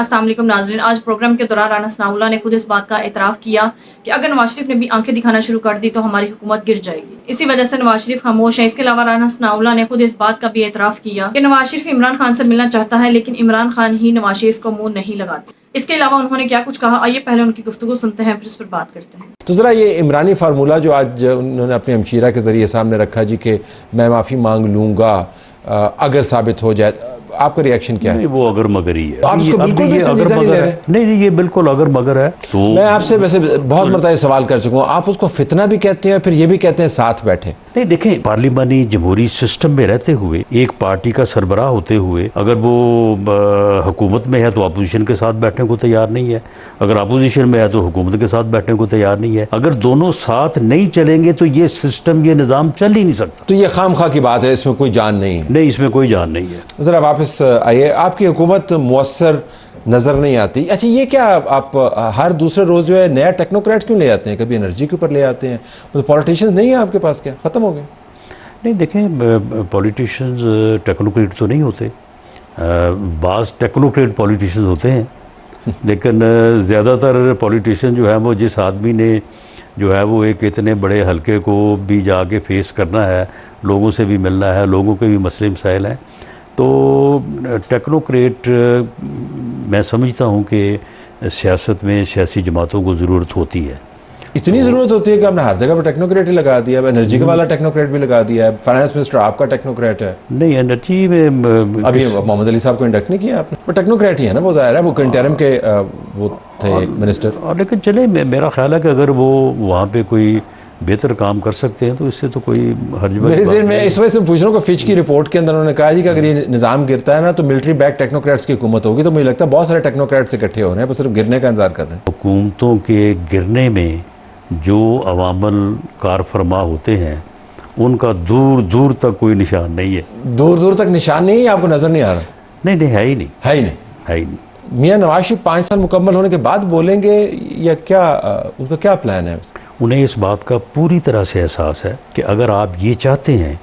अस्सलाम वालेकुम नाज़रीन, आज प्रोग्राम के दौरान राना सनाउल्लाह ने खुद इस बात का एतराफ़ किया कि अगर नवाज शरीफ ने भी आंखें दिखाना शुरू कर दी तो हमारी हुकूमत गिर जाएगी। इसी वजह से नवाज शरीफ खामोश है। इसके अलावा राना सनाउल्लाह ने खुद इस बात का भी एतराफ़ किया कि नवाज शरीफ इमरान खान से मिलना चाहता है, लेकिन इमरान खान ही नवाज शरीफ को मुंह नहीं लगाते। इसके अलावा उन्होंने क्या कुछ कहा, आइए पहले उनकी गुफ्तगू सुनते हैं, फिर इस पर बात करते हैं। तो ज़रा ये इमरानी फार्मूला जो आज उन्होंने अपने हमशीरा के ज़रिए सामने रखा जी कि मैं माफ़ी मांग लूँगा अगर साबित हो जाए, आपका रिएक्शन क्या है? नहीं, वो अगर मगर ही है। आप इसको बिल्कुल भी संजीदा नहीं ले रहे? नहीं, ये बिल्कुल अगर मगर है। तो मैं आपसे वैसे बहुत मरतबा सवाल कर चुका हूँ, आप उसको फितना भी कहते हैं फिर ये भी कहते हैं साथ बैठे। नहीं, देखें, पार्लिमानी जमहूरी सिस्टम में रहते हुए एक पार्टी का सरबराह होते हुए अगर वो हुकूमत में है तो अपोजिशन के साथ बैठने को तैयार नहीं है, अगर अपोजिशन में है तो हुकूमत के साथ बैठने को तैयार नहीं है। अगर दोनों साथ नहीं चलेंगे तो ये सिस्टम, ये निज़ाम चल ही नहीं सकता। तो ये खामखा की बात है, इसमें कोई जान नहीं है। नहीं, इसमें कोई जान नहीं है। ज़रा वापस आइए, आपकी हुकूमत मुअस्सर नज़र नहीं आती। अच्छा, ये क्या आप हर दूसरे रोज़ जो है नया टेक्नोक्रेट क्यों ले आते हैं? कभी एनर्जी के ऊपर ले आते हैं, तो पॉलिटिशियंस नहीं है आपके पास, क्या ख़त्म हो गए? नहीं, देखें, पॉलिटिशियंस टेक्नोक्रेट तो नहीं होते, बाज़ टेक्नोक्रेट पॉलिटिशियंस होते हैं, लेकिन ज़्यादातर पॉलिटिशियन जो है वो जिस आदमी ने जो है वो एक इतने बड़े हलके को भी जाके फेस करना है, लोगों से भी मिलना है, लोगों के भी मसले मसाइल हैं, तो टेक्नोक्रेट मैं समझता हूँ कि सियासत में सियासी जमातों को ज़रूरत होती है। इतनी ज़रूरत होती है कि आपने हर जगह पर टेक्नोक्रेट ही लगा दिया है। एनर्जी का वाला टेक्नोक्रेट भी लगा दिया है, फाइनेंस मिनिस्टर आपका टेक्नोक्रेट है। नहीं, एनर्जी में अभी मोहम्मद अली साहब को इंडक्ट नहीं किया आपने, वो टेक्नोक्रेट ही है ना, वो ज़ाहिर है, वो इंटरिम के वो थे मिनिस्टर। और लेकिन चले, मेरा ख्याल है कि अगर वो वहाँ पे कोई बेहतर काम कर सकते हैं तो इससे तो कोई हर्ज मेरे ज़हन में इस वजह से पूछ रहा हूँ कि फिच की रिपोर्ट के अंदर उन्होंने कहा जी कि अगर ये निज़ाम गिरता है ना तो मिलिट्री बैक टेक्नोक्रेट्स की हुकूमत होगी। तो मुझे लगता है बहुत सारे टेक्नोक्रेट्स इकट्ठे हो रहे हैं, बस सिर्फ गिरने का इंतजार कर रहे हैं। हुकूमतों के गिरने में जो अवामल कार फरमा होते हैं उनका दूर दूर तक कोई निशान नहीं है। दूर दूर तक निशान नहीं है, आपको नज़र नहीं आ रहा? नहीं, है ही नहीं, है ही नहीं, है ही नहीं। मियाँ नवाज शरीफ 5 साल मुकम्मल होने के बाद बोलेंगे या क्या, उनका क्या प्लान है? उन्हें इस बात का पूरी तरह से एहसास है कि अगर आप ये चाहते हैं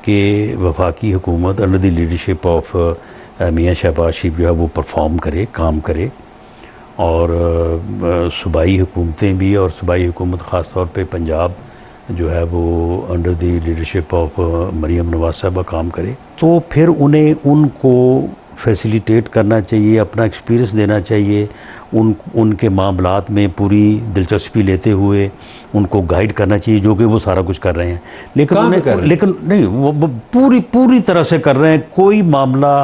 कि वफाकी हुकूमत अंडर द लीडरशिप ऑफ मियाँ शहबाज शरीफ जो है वो परफॉर्म करे, काम करे, और सूबाई हुकूमतें भी, और सूबाई हुकूमत ख़ास तौर पे पंजाब जो है वो under the leadership of Maryam Nawaz साहबा काम करे, तो फिर उन्हें उनको फैसिलिटेट करना चाहिए, अपना एक्सपीरियंस देना चाहिए, उनके मामलात में पूरी दिलचस्पी लेते हुए उनको गाइड करना चाहिए, जो कि वो सारा कुछ कर रहे हैं। लेकिन नहीं, वो पूरी तरह से कर रहे हैं। कोई मामला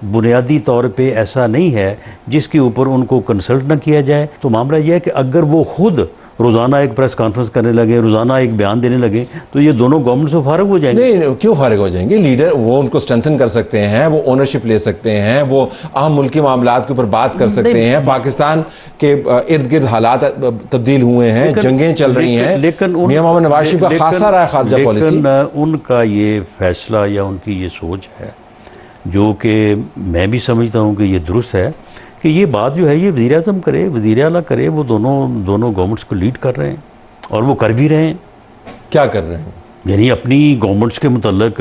बुनियादी तौर पे ऐसा नहीं है जिसके ऊपर उनको कंसल्ट न किया जाए। तो मामला यह है कि अगर वो खुद रोज़ाना एक प्रेस कॉन्फ्रेंस करने लगे, रोज़ाना एक बयान देने लगे, तो ये दोनों गवर्नमेंट से फारिग हो जाएंगे। नहीं, क्यों फारिग हो जाएंगे? लीडर वो उनको स्ट्रेंथन कर सकते हैं, वो ओनरशिप ले सकते हैं, वो अहम मुल्की मामलात के ऊपर बात कर सकते हैं। पाकिस्तान के इर्द गिर्द हालात तब्दील हुए हैं, जंगें चल रही हैं, लेकिन मियां मोहम्मद नवाज शरीफ का खासा रहा है खारजा पॉलिसी। उनका ये फैसला या उनकी ये सोच है जो कि मैं भी समझता हूँ कि ये दुरुस्त है, कि ये बात जो है ये वज़ीर आज़म करे, वज़ीर आला करे, वो दोनों गवर्नमेंट्स को लीड कर रहे हैं और वो कर भी रहे हैं। क्या कर रहे हैं? यानी अपनी गवर्नमेंट्स के मुतल्लिक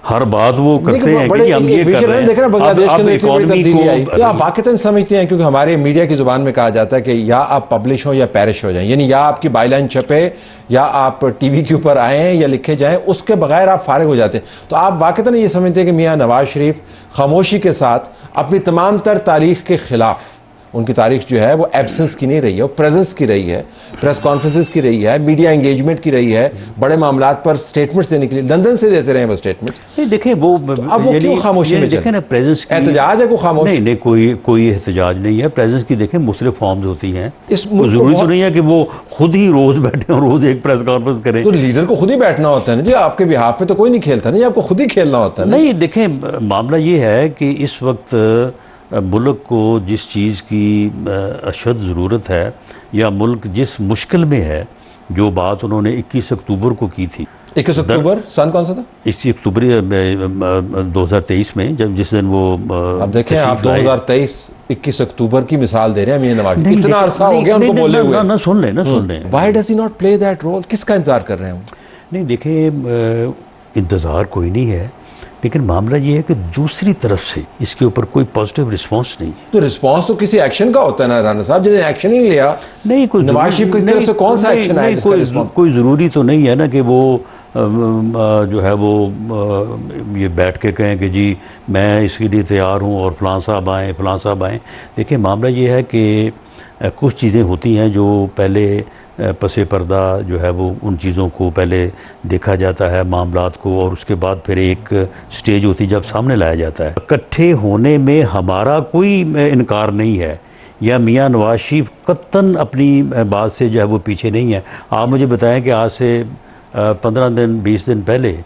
हर बात वो करते हैं कि हम ये कर रहे हैं। देखना बांग्लादेश के अंदर इतनी बड़ी तब्दीली आई, क्या आप वाक़तन समझते हैं? क्योंकि हमारे मीडिया की ज़ुबान में कहा जाता है कि या आप पब्लिश हो या पेरिश हो जाएं, यानी या आपकी बाईलाइन छपे या आप टीवी के ऊपर आएँ या लिखे जाएँ, उसके बगैर आप फारिग हो जाते हैं। तो आप वाक़तन ये समझते हैं कि मियाँ नवाज शरीफ खामोशी के साथ अपनी तमाम तर तारीख के ख़िलाफ़, उनकी तारीख जो है वो एब्सेंस की नहीं रही है, वो प्रेजेंस की रही है, प्रेस कॉन्फ्रेंसेस की रही है, मीडिया एंगेजमेंट की रही है, बड़े मामलात पर स्टेटमेंट्स देने के लिए लंदन से देते रहे वो स्टेटमेंट्स। नहीं, देखें, वो अब वो क्यों खामोशी में देखें ना, प्रेजेंस की एहतजाज है, को खामोश नहीं, कोई एहतजाज नहीं है। प्रेजेंस की देखें मुख्तलिफ फॉर्म्स होती हैं, जरूरी तो नहीं है कि वो खुद ही रोज बैठे और रोज एक प्रेस कॉन्फ्रेंस करें। तो लीडर को खुद ही बैठना होता है ना जी, आपके बिहाफ पे तो कोई नहीं खेलता नहीं, आपको खुद ही खेलना होता है। नहीं, देखें, मामला ये है कि इस वक्त मुल्क को जिस चीज़ की अशद ज़रूरत है, या मुल्क जिस मुश्किल में है, जो बात उन्होंने 21 अक्टूबर को की थी। 21 अक्टूबर सन कौन सा था? 21 अक्टूबर 2023 में, जब जिस दिन वो अब देखें, आप 2023 21 अक्टूबर की मिसाल दे रहे हैं मियां नवाज। इतना अरसा हो गया उनको बोले हुए। ना सुन लें। Why does he not play that role? किसका इंतजार कर रहे हैं? नहीं, देखें, इंतज़ार कोई नहीं है, लेकिन मामला ये है कि दूसरी तरफ से इसके ऊपर कोई पॉजिटिव रिस्पांस नहीं है। तो रिस्पांस तो किसी एक्शन का होता है ना राना साहब, जिन्हें एक्शन ही नहीं लिया। नहीं, कोई नवाज शरीफ की तरफ से कौन सा एक्शन आया जिसका रिस्पांस? कोई ज़रूरी तो नहीं है ना कि वो जो है वो ये बैठ के कहें कि जी मैं इसके लिए तैयार हूँ और फलां साहब आएँ, फलां साहब आएँ। देखिए मामला ये है कि कुछ चीज़ें होती हैं जो पहले पसे पर्दा जो है वो उन चीज़ों को पहले देखा जाता है मामलात को, और उसके बाद फिर एक स्टेज होती है जब सामने लाया जाता है। इकट्ठे होने में हमारा कोई इनकार नहीं है, या मियाँ नवाज शरीफ कत्तन अपनी बात से जो है वो पीछे नहीं है। आप मुझे बताएं कि आज से 15 दिन 20 दिन पहले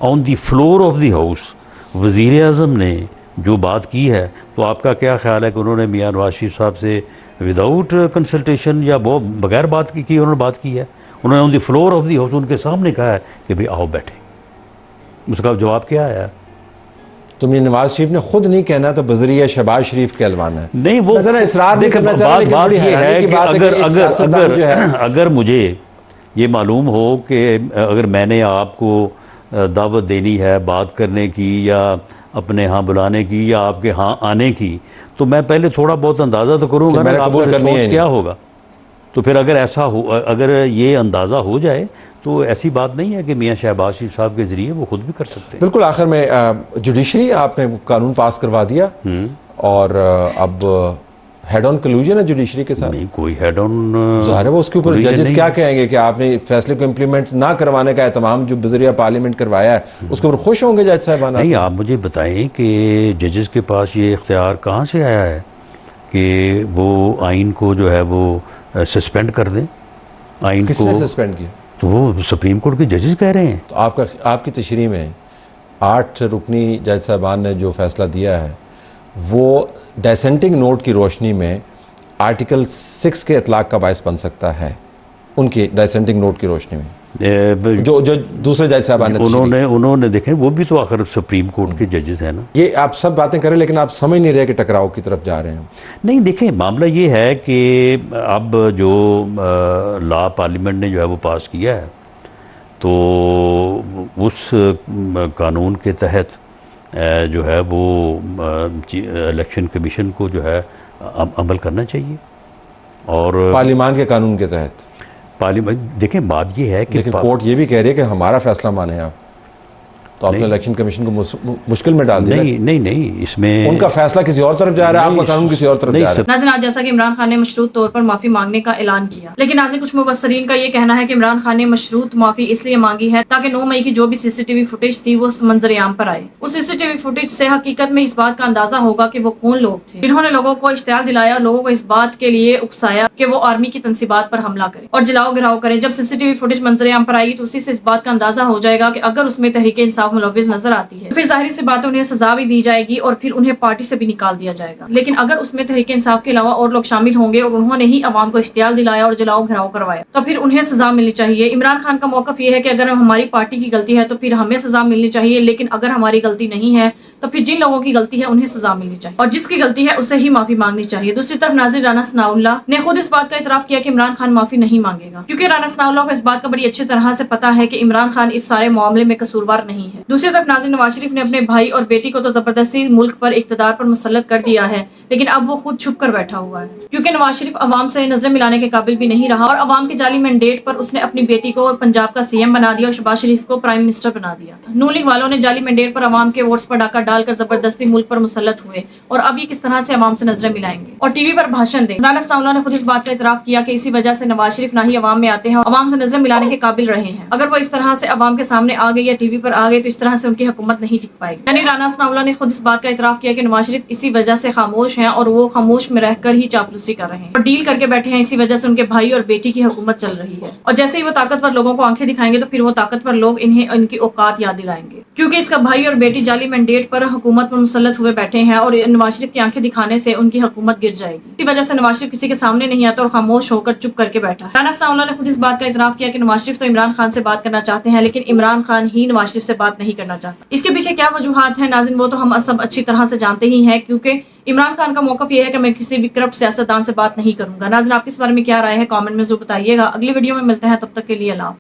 on the floor of the house वज़ीर आज़म ने जो बात की है, तो आपका क्या ख्याल है कि उन्होंने मियाँ नवाज शरीफ साहब से विदाउट कंसल्टेशन या वो बगैर बात की उन्होंने बात की है? उन्होंने on the floor of the house उनके सामने कहा है कि भाई आओ बैठे। उसका जवाब क्या आया? तो मियां नवाज शरीफ ने खुद नहीं कहना, तो बजरिया शहबाज शरीफ के अलवाना है। नहीं, वो इसरार नहीं करना चाह रहे, लेकिन बड़ी हैरानी की बात है कि अगर मुझे ये मालूम हो कि अगर मैंने आपको दावत देनी है बात करने की या अपने यहाँ बुलाने की या आपके यहाँ आने की, तो मैं पहले थोड़ा बहुत अंदाज़ा तो करूँगा ना आपका रिस्पॉन्स क्या होगा। तो फिर अगर ऐसा हो, अगर ये अंदाज़ा हो जाए तो ऐसी बात नहीं है कि मियाँ शहबाज शरीफ साहब के ज़रिए वो खुद भी कर सकते हैं। बिल्कुल। आखिर में जुडिशरी आपने कानून पास करवा दिया और अब हेड ऑन कलूजन है जुडिशरी के साथ? नहीं, कोई हेड ऑन ज़ाहिर है वो उसके ऊपर जजेस क्या कहेंगे कि आपने फैसले को इम्प्लीमेंट ना करवाने का एहतमाम जो बजरिया पार्लियामेंट करवाया है उसके ऊपर खुश होंगे जज साहबाना? नहीं, आप मुझे बताएं कि जजेस के पास ये इख्तियार कहाँ से आया है कि वो आइन को जो है वो सस्पेंड कर दें? आइन किसने को सस्पेंड किया? तो वो सुप्रीम कोर्ट के जजेस कह रहे हैं। तो आपकी तशरीह में 8 रुकनी जज साहबान ने जो फैसला दिया है वो डिसेंटिंग नोट की रोशनी में आर्टिकल 6 के इतलाक़ का बायस बन सकता है, उनकी डिसेंटिंग नोट की रोशनी में जो दूसरे जज साहबान ने उन्होंने देखें, वो भी तो आखिर सुप्रीम कोर्ट के जजेस हैं ना। ये आप सब बातें करें लेकिन आप समझ नहीं रहे कि टकराव की तरफ जा रहे हैं। नहीं, देखें मामला ये है कि अब जो लॉ पार्लियामेंट ने जो है वो पास किया है, तो उस कानून के तहत जो है वो इलेक्शन कमीशन को जो है अमल करना चाहिए। और पार्लियामान के कानून के तहत पार्लियामेंट, देखें बात ये है कि लेकिन कोर्ट ये भी कह रही है कि हमारा फैसला माने आप, तो आप तो इलेक्शन कमीशन को मुश्किल में डाल दिया। नहीं, इसमें उनका फैसला किसी और तरफ जा रहा है, आपका कानून किसी और तरफ जा रहा है। नाज़रीन, आज जैसा कि इमरान खान ने मशरूत तौर पर माफी मांगने का ऐलान किया, लेकिन नाज़रीन कुछ मुबस्सरीन का ये कहना है कि इमरान खान ने मशरूत माफी इसलिए मांगी है ताकि 9 मई की जो भी सीसीटीवी फुटेज थी वो मंजर-ए-आम पर आए। उस सीसीटीवी फुटेज से हकीकत में इस बात का अंदाजा होगा कि वो कौन लोग थे जिन्होंने लोगों को इश्तियाल दिलाया और लोगों को इस बात के लिए उकसाया कि वो आर्मी की तंसीबात पर हमला करे और जलाओ गिराओ करे। जब सीसीटीवी फुटेज मंजर-ए-आम पर आएगी तो उसी से इस बात का अंदाजा हो जाएगा कि अगर उसमें तहरीक इंसाफ मुलव्विज़ नजर आती है, फिर जाहिर सी बात है उन्हें सजा भी दी जाएगी और फिर उन्हें पार्टी से भी निकाल दिया जाएगा। लेकिन अगर उसमें तहरीक इंसाफ के अलावा और लोग शामिल होंगे और उन्होंने ही अवाम को इश्तियाल दिलाया और जलाओ घिराव करवाया, तो फिर उन्हें सजा मिलनी चाहिए। इमरान खान का मौक़िफ़ ये है कि अगर हमारी पार्टी की गलती है तो फिर हमें सजा मिलनी चाहिए, लेकिन अगर हमारी गलती नहीं है तो फिर जिन लोगों की गलती है उन्हें सजा मिलनी चाहिए और जिसकी गलती है उसे ही माफी मांगनी चाहिए। दूसरी तरफ नाज़िर राना सनाउल्लाह ने खुद इस बात का इतराफ किया कि इमरान खान माफी नहीं मांगेगा, क्योंकि राना सनाउल्लाह को इस बात का बड़ी अच्छी तरह से पता है कि इमरान खान इस सारे मामले में कसूरवार नहीं है। दूसरी तरफ नाज़िर नवाज शरीफ ने अपने भाई और बेटी को तो जबरदस्ती मुल्क पर इक़्तिदार पर मुसल्लत कर दिया है, लेकिन अब वो खुद छुप कर बैठा हुआ है, क्योंकि नवाज शरीफ अवाम से नजर मिलाने के काबिल भी नहीं रहा और अवाम के जाली मैंडेट पर उसने अपनी बेटी को पंजाब का सीएम बना दिया और शहबाज शरीफ को प्राइम मिनिस्टर बना दिया। नून लीग वालों ने जाली मैंडेट पर अवाम के वोट्स पर डाका डालकर जबरदस्ती मुल्क पर मुसल्लत हुए और अब ये किस तरह से अवाम से नजरें मिलाएंगे और टीवी पर भाषण दें। राना सनाउल्लाह ने खुद इस बात का इतराफ किया कि इसी वजह से नवाज शरीफ ना ही अवाम में आते हैं, अवाम से नजरें मिलाने के काबिल रहे हैं। अगर वो इस तरह से अवाम के सामने आ गए या टीवी पर आ गए तो इस तरह से उनकी हुकूमत नहीं टिक पाएगी। यानी राना सनाउल्लाह ने खुद इस बात का इतराफ किया कि नवाज शरीफ इसी वजह से खामोश हैं और वो खामोश में रहकर ही चापलूसी कर रहे हैं और डील करके बैठे हैं। इसी वजह से उनके भाई और बेटी की हुकूमत चल रही है और जैसे ही वो ताकतवर लोगों को आंखें दिखाएंगे तो फिर वो ताकतवर लोग इन्हें इनकी औकात याद दिलाएंगे, क्योंकि इसका भाई और बेटी जाली मैंडेट पर हुकूमत पर मुसल्लत हुए बैठे हैं और नवाज शरीफ की आंखें दिखाने से उनकी हुकूमत गिर जाएगी। इसी वजह से नवाज शरीफ किसी के सामने नहीं आता और खामोश होकर चुप करके बैठा है। राना सनाउल्लाह ने खुद इस बात का इतराफ किया कि नवाज शरीफ तो इमरान खान से बात करना चाहते हैं, लेकिन इमरान खान ही नवाज शरीफ से बात नहीं करना चाहता। इसके पीछे क्या वजूहात है नाज़रीन, वो तो हम सब अच्छी तरह से जानते ही हैं, क्योंकि इमरान खान का मौक़िफ़ ये है कि मैं किसी भी करप्ट सियासतदान से बात नहीं करूंगा। नाज़रीन, आपकी इस बारे में क्या राय है कमेंट में जरूर बताइएगा। अगली वीडियो में मिलते हैं, तब तक के लिए अल्लाह।